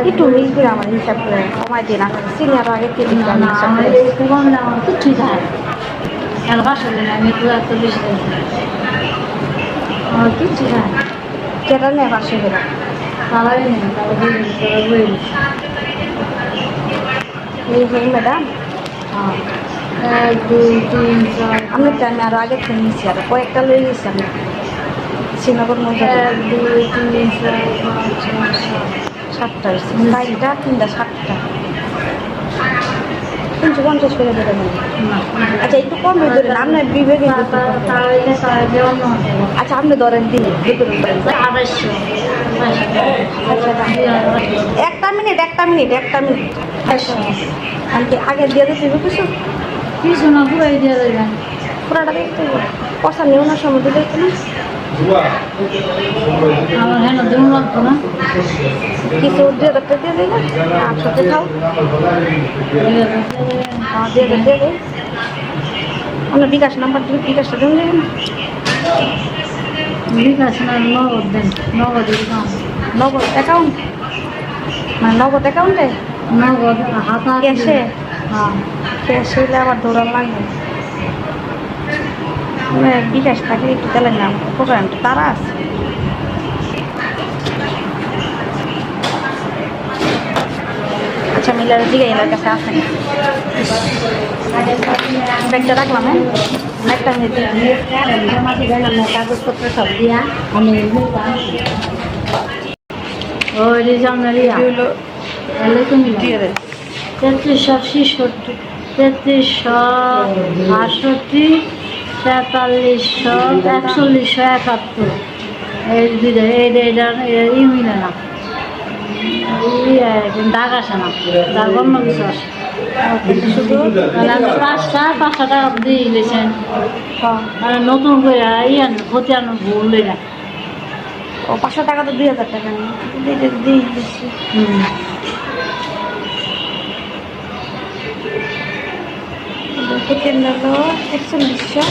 একটু মিল করে আমার হিসাব করে কমাই দিন আমার সিনিয়র আগে কে দিন না আমার একটু কম না আমার কিচ্ছুই যায় না বাসলে না আমি তো এত বেশি আমার কিচ্ছু যায় না কেটা নেই 500 করে তারাই নেই তারা বই এই হই ম্যাডাম হ্যাঁ 1 2 3 4 আমি তো আমি আরো আগে থেকে নিয়েছি আর কয়েকটা লই নিয়েছি আমি শ্রীনগর মধ্যে 1 2 3 4 5 6 7টা হয়েছে 4টা 3টা 7টা 350 করে দেবেন না আচ্ছা একটু কম ধরেন আপনার বিবেকে তারা অন্য আচ্ছা আপনি ধরেন দিন ভিতরে ধরেন 250 একটা মিনিট আমি কি আগে দিয়ে দিতে কিছু কিছু না পুরাই দিয়ে দেবেন পুরাটা দেখতে পয়সা নিও না সময় দিলে না আমার হ্যাঁ দেবো লাগতো না কিছু 2000 টাকা দিয়ে দিই না 800 খাও হ্যাঁ দিয়ে দেবে আপনার বিকাশ নাম্বার দিলে বিকাশটা দেবেন দেবেন বিকাশ না নগদ দেন নগদ নগদ অ্যাকাউন্ট মানে নগদ অ্যাকাউন্টে নগদ হাতা ক্যাশে হ্যাঁ ক্যাশে হলে আবার দৌড়ান লাগবে বিকাশ থাকলে একটু তেলেন না প্রোগ্রামটা তারা আছে আচ্ছা মিলার দিকে এলার কাছে আসেন ব্যাগটা রাখলাম হ্যাঁ একটা মিনিট কাগজপত্র সব দিয়া আমি ওই রিজার্নারিয়া হলো দিয়ে দেন 3366 3368 4371 এই দুইটা এইটা ই মিলে না দাগ আসে না দাগ অন্য কিছু আসে শুধু আমি 5টা টাকা দিয়ে গেছেন হ্যাঁ নতুন করে ক্ষতি আনো ভুল না ও 500 টাকা তো 2000 টাকা নেই দিয়ে দিচ্ছি কেন হলো 4100